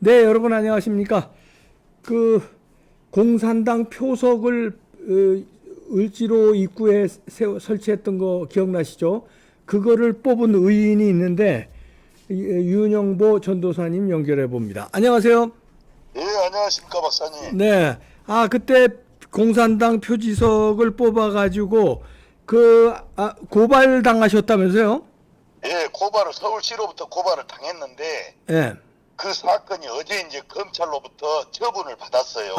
네, 여러분 안녕하십니까? 그 공산당 표석을 을지로 입구에 설치했던 거 기억나시죠? 그거를 뽑은 의인이 있는데 윤영보 전도사님 연결해 봅니다. 안녕하세요. 예, 안녕하십니까, 박사님. 네, 그때 공산당 표지석을 뽑아가지고 고발 당하셨다면서요? 예, 서울시로부터 고발을 당했는데, 예. 그 사건이 어제 이제 검찰로부터 처분을 받았어요.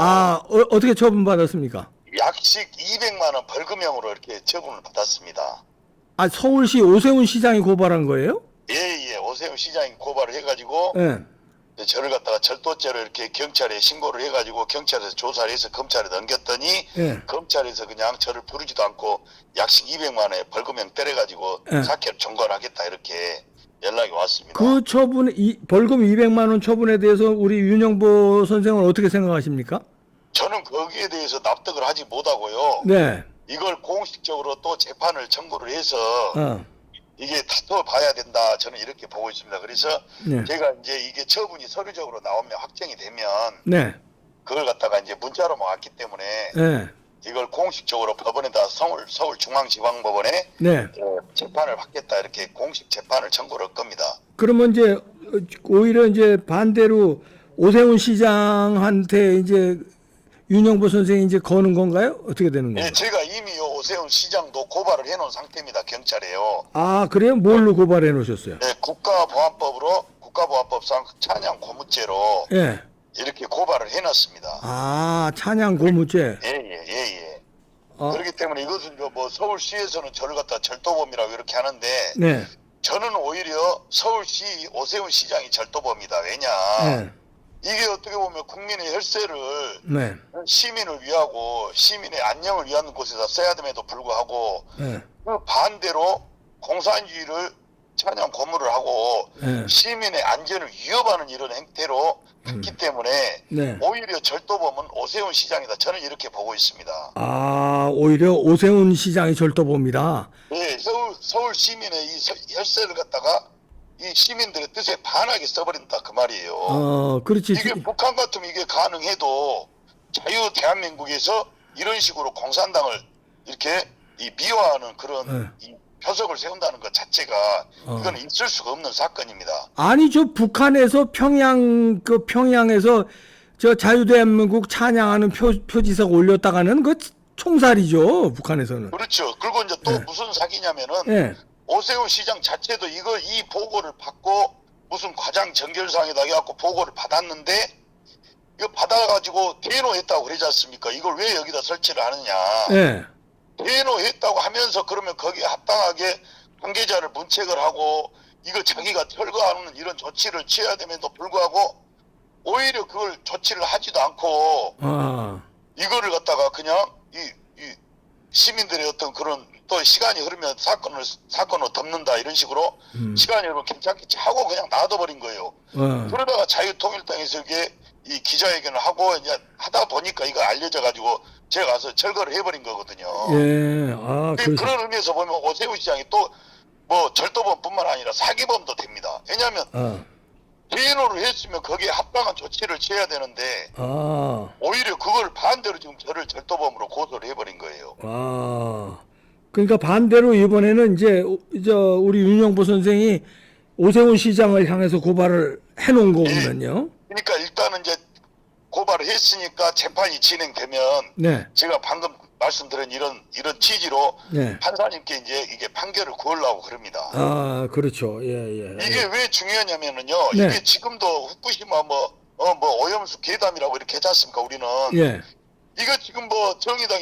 어떻게 처분 받았습니까? 약식 200만 원 벌금형으로 이렇게 처분을 받았습니다. 서울시 오세훈 시장이 고발한 거예요? 예, 예, 오세훈 시장이 고발을 해가지고, 예. 저를 갖다가 절도죄로 이렇게 경찰에 신고를 해가지고, 경찰에서 조사를 해서 검찰에 넘겼더니, 예. 검찰에서 그냥 저를 부르지도 않고, 약식 200만 원에 벌금형 때려가지고, 예. 사퇴를 전가하겠다, 이렇게 연락이 왔습니다. 그 벌금 200만 원 처분에 대해서 우리 윤영보 선생은 어떻게 생각하십니까? 저는 거기에 대해서 납득을 하지 못하고요. 네. 이걸 공식적으로 또 재판을 청구를 해서 어. 이게 다퉈봐야 된다. 저는 이렇게 보고 있습니다. 그래서 네. 제가 이제 이게 처분이 서류적으로 나오면 확정이 되면 네. 그걸 갖다가 이제 문자로 왔기 때문에 네. 이걸 공식적으로 법원에다 서울중앙지방법원에 네. 재판을 받겠다. 이렇게 공식 재판을 청구를 할 겁니다. 그러면 이제 오히려 이제 반대로 오세훈 시장한테 이제 윤영보 선생이 이제 거는 건가요? 어떻게 되는 예, 건가요? 제가 이미 오세훈 시장도 고발을 해놓은 상태입니다. 경찰에요. 그래요? 뭘로 고발해 놓으셨어요? 네, 국가보안법상 찬양 고무죄로 예. 이렇게 고발을 해놨습니다. 찬양 고무죄. 예. 어. 그렇기 때문에 이것은 뭐 서울시에서는 저를 갖다 절도범이라고 이렇게 하는데 네. 저는 오히려 서울시 오세훈 시장이 절도범이다. 왜냐? 네. 이게 어떻게 보면 국민의 혈세를 네. 시민을 위하고 시민의 안녕을 위한 곳에다 써야 됨에도 불구하고 네. 그 반대로 공산주의를 찬양 고무를 하고 네. 시민의 안전을 위협하는 이런 행태로 했기 때문에 네. 오히려 절도범은 오세훈 시장이다. 저는 이렇게 보고 있습니다. 오히려 오세훈 시장이 절도범이다. 예, 서울 시민의 이 혈세를 갖다가 이 시민들의 뜻에 반하게 써버린다 그 말이에요. 그렇지. 이게 북한 같으면 이게 가능해도 자유 대한민국에서 이런 식으로 공산당을 이렇게 미화하는 그런 이 표석을 세운다는 것 자체가 이건 있을 수가 없는 사건입니다. 아니 북한에서 평양에서 저 자유대한민국 찬양하는 표지석 올렸다가는 그 총살이죠, 북한에서는. 그렇죠. 그리고 이제 또 무슨 사기냐면은 예. 오세훈 시장 자체도 이 보고를 받고 무슨 과장 정결상에다 해갖고 보고를 받았는데 이거 받아가지고 대노했다고 그러지 않습니까? 이걸 왜 여기다 설치를 하느냐? 예. 대노했다고 하면서 그러면 거기에 합당하게 관계자를 문책을 하고 이거 자기가 철거하는 이런 조치를 취해야 됨에도 불구하고 오히려 그걸 조치를 하지도 않고 이거를 갖다가 그냥 이 시민들의 어떤 그런 또 시간이 흐르면 사건을 덮는다 이런 식으로 시간이 흐르면 괜찮게 하고 그냥 놔둬버린 거예요. 그러다가 자유통일당에서 이게 이 기자회견을 하고 이제 하다 보니까 이거 알려져 가지고 제가 가서 철거를 해버린 거거든요. 예. 그런 의미에서 보면 오세훈 시장이 또 뭐 절도범뿐만 아니라 사기범도 됩니다. 왜냐하면 대노를 했으면 거기에 합당한 조치를 취해야 되는데 오히려 그걸 반대로 지금 저를 절도범으로 고소를 해버린 거예요. 그러니까 반대로 이번에는 이제 우리 윤영보 선생이 오세훈 시장을 향해서 고발을 해놓은 거군요. 그러니까 일단은 이제 고발을 했으니까 재판이 진행되면 네. 제가 방금 말씀드린 이런 취지로 네. 판사님께 이제 이게 판결을 구하려고 그럽니다. 그렇죠. 예. 이게 왜 중요하냐면은요. 네. 이게 지금도 후쿠시마 뭐 오염수 괴담이라고 이렇게 하지 않습니까? 우리는 예. 이거 지금 뭐 정의당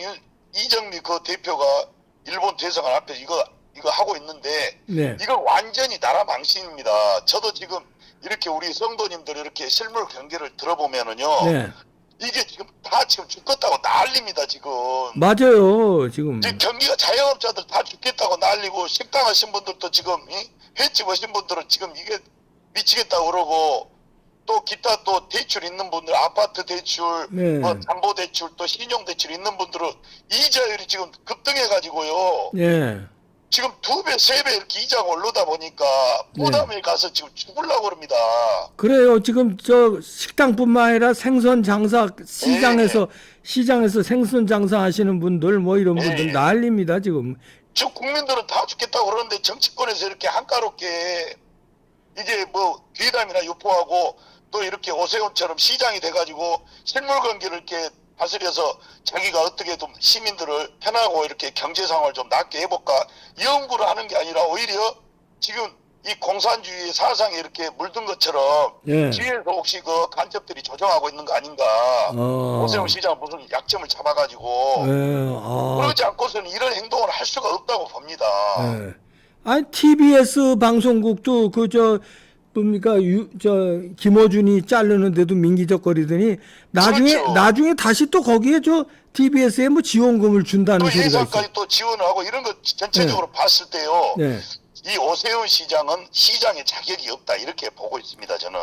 이정미 그 대표가 일본 대사관 앞에 이거 하고 있는데 네. 이건 완전히 나라 망신입니다. 저도 지금 이렇게 우리 성도님들 이렇게 실물 경계를 들어보면은요. 네. 이게 지금 죽겠다고 난립니다 지금. 맞아요. 지금 경기가 자영업자들 다 죽겠다고 난리고 식당 하신 분들도 지금 횟집 하신 분들은 지금 이게 미치겠다고 그러고 또 기타 또 대출 있는 분들 아파트 대출 뭐 담보 대출 또 신용 대출 있는 분들은 이자율이 지금 급등해 가지고요. 예. 지금 2배, 3배 이렇게 이자가 오르다 보니까 부담에 가서 지금 죽으려고 그럽니다. 그래요. 지금 저 식당뿐만 아니라 생선 장사 시장에서 생선 장사하시는 분들 뭐 이런 분들 예. 난립니다 지금. 지금 국민들은 다 죽겠다고 그러는데 정치권에서 이렇게 한가롭게 이게 뭐 괴담이나 유포하고 또 이렇게 오세훈처럼 시장이 돼가지고 실물 경기를 이렇게 다스려서 자기가 어떻게 좀 시민들을 편하고 이렇게 경제 상황을 좀 낫게 해볼까 연구를 하는 게 아니라 오히려 지금 이 공산주의의 사상에 이렇게 물든 것처럼 예. 뒤에서 혹시 그 간첩들이 조정하고 있는 거 아닌가. 오세훈 시장 무슨 약점을 잡아가지고 그러지 않고서는 이런 행동을 할 수가 없다고 봅니다. 예. 아니 TBS 방송국도 그 뭡니까 김어준이 자르는데도 민기적거리더니 그렇죠. 나중에 다시 또 거기에 TBS에 뭐 지원금을 준다는 또 소리가 있어요. 예산까지 또 지원을 하고 이런 거 전체적으로 봤을 때요. 네. 이 오세훈 시장은 시장의 자격이 없다 이렇게 보고 있습니다. 저는.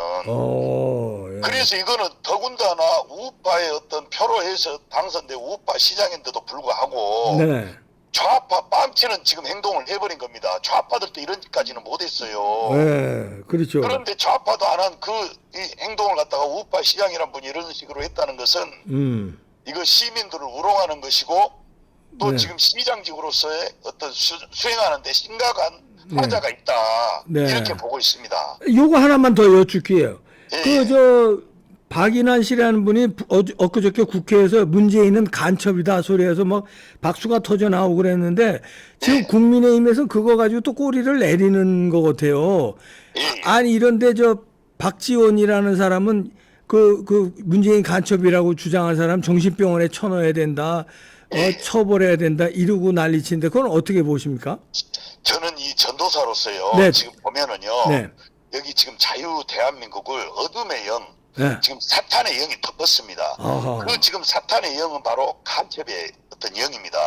예. 그래서 이거는 더군다나 우파의 어떤 표로 해서 당선된 우파 시장인데도 불구하고 네. 좌파 빰치는 지금 행동을 해버린 겁니다. 좌파들도 이런까지는 못했어요. 네, 그렇죠. 그런데 좌파도 안 한 이 행동을 갖다가 우파 시장이란 분이 이런 식으로 했다는 것은 이거 시민들을 우롱하는 것이고 또 네. 지금 시장직으로서의 어떤 수행하는데 심각한 하자가 있다. 네. 이렇게 보고 있습니다. 요거 하나만 더 여쭙게요. 예. 박인환 씨라는 분이 엊그저께 국회에서 문재인은 간첩이다 소리해서 막 박수가 터져 나오고 그랬는데 지금 국민의힘에서 그거 가지고 또 꼬리를 내리는 것 같아요. 예. 아니 이런데 박지원이라는 사람은 그 문재인 간첩이라고 주장한 사람 정신병원에 쳐넣어야 된다. 처벌해야 된다. 이러고 난리치는데 그건 어떻게 보십니까? 저는 이 전도사로서요. 네. 지금 보면은요. 네. 여기 지금 자유 대한민국을 어둠의 영 네. 지금 사탄의 영이 덮었습니다. 아하. 그 지금 사탄의 영은 바로 간첩의 어떤 영입니다.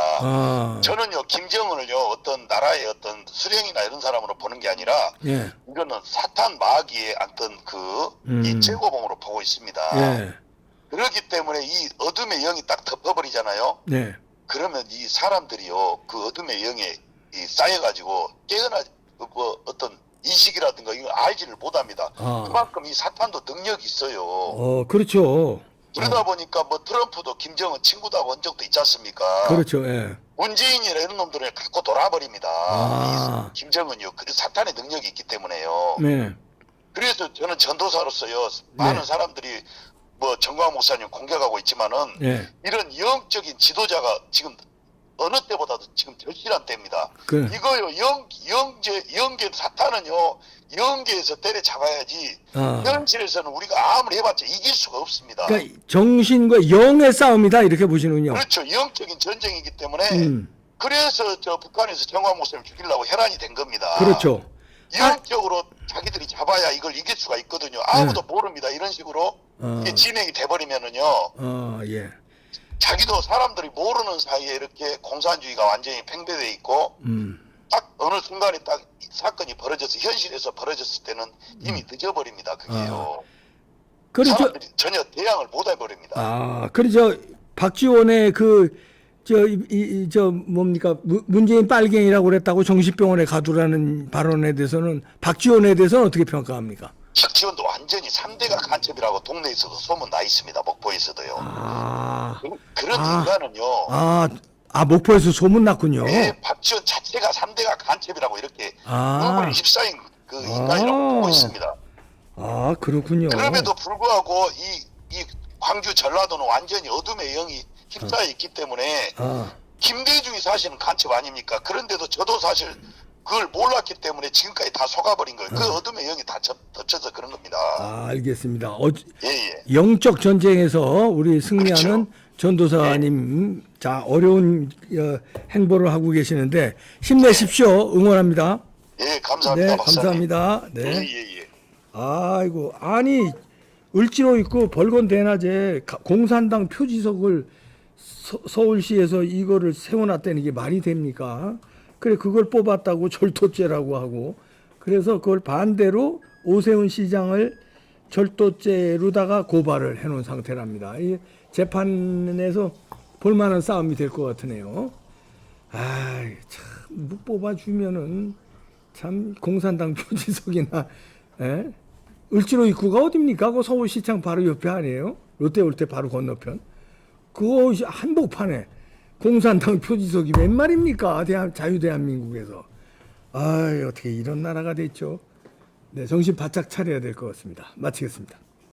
저는요 김정은을요 어떤 나라의 어떤 수령이나 이런 사람으로 보는 게 아니라 예. 이거는 사탄 마귀의 어떤 이 제고봉으로 보고 있습니다. 예. 그렇기 때문에 이 어둠의 영이 딱 덮어버리잖아요. 네. 그러면 이 사람들이요 그 어둠의 영에 쌓여가지고 깨어나 어떤 인식이라든가 이걸 알지를 못합니다. 그만큼 이 사탄도 능력이 있어요. 그렇죠. 그러다 보니까 뭐 트럼프도 김정은 친구다 본 적도 있지 않습니까? 그렇죠. 예. 문재인이나 이런 놈들을 갖고 돌아버립니다. 김정은요. 그 사탄의 능력이 있기 때문에요. 네. 그래서 저는 전도사로서요. 많은 사람들이 뭐 정광 목사님 공격하고 있지만은 이런 영적인 지도자가 지금 어느 때보다도 지금 절실한 때입니다. 이거요 영계 사탄은요 영계에서 때려잡아야지 현실에서는 우리가 아무리 해봤자 이길 수가 없습니다. 그러니까 정신과 영의 싸움이다 이렇게 보시는군요. 그렇죠. 영적인 전쟁이기 때문에 그래서 북한에서 정광 목사님 죽이려고 혈안이 된 겁니다. 그렇죠. 영적으로 자기들이 잡아야 이걸 이길 수가 있거든요. 아무도 모릅니다. 이런 식으로 이게 진행이 돼버리면은요. 예. 자기도 사람들이 모르는 사이에 이렇게 공산주의가 완전히 팽배돼 있고 딱 어느 순간에 딱 사건이 벌어져서 현실에서 벌어졌을 때는 이미 늦어버립니다. 그게요. 사람들이 전혀 대항을 못 해버립니다. 그래서 박지원의 뭡니까 문재인 빨갱이라고 그랬다고 정신병원에 가두라는 발언에 대해서는 박지원에 대해서는 어떻게 평가합니까? 박지원도 완전히 3대가 간첩이라고 동네에서도 소문 나 있습니다. 목포에서도요. 그런 인간은요. 목포에서 소문 났군요. 네, 박지원 자체가 3대가 간첩이라고 이렇게 얼굴이 휩싸인 그 인간이라고 보고 있습니다. 그렇군요. 그럼에도 불구하고 이 광주 전라도는 완전히 어둠의 영이 휩싸여 있기 때문에 김대중이 사실은 간첩 아닙니까? 그런데도 저도 사실 그걸 몰랐기 때문에 지금까지 다 속아버린 거예요. 그 어둠의 영이 다 덮쳐서 그런 겁니다. 알겠습니다. 예. 영적 전쟁에서 우리 승리하는 그렇죠. 전도사님, 자 어려운 행보를 하고 계시는데 힘내십시오. 응원합니다. 예, 감사합니다. 네, 박사님. 감사합니다. 네. 예. 아이고, 아니 을지로 있고 벌건 대낮에 공산당 표지석을 서울시에서 이거를 세워놨다는 게 말이 됩니까? 그래 그걸 뽑았다고 절도죄라고 하고 그래서 그걸 반대로 오세훈 시장을 절도죄로다가 고발을 해놓은 상태랍니다. 이 재판에서 볼만한 싸움이 될 것 같으네요. 아이 참뭐 뽑아주면은 참 공산당 표지석이나 에? 을지로 입구가 어딥니까? 그 서울시청 바로 옆에 아니에요? 롯데월드 바로 건너편. 그거 한복판에 공산당 표지석이 웬 말입니까? 자유대한민국에서. 아 어떻게 이런 나라가 됐죠? 네, 정신 바짝 차려야 될 것 같습니다. 마치겠습니다.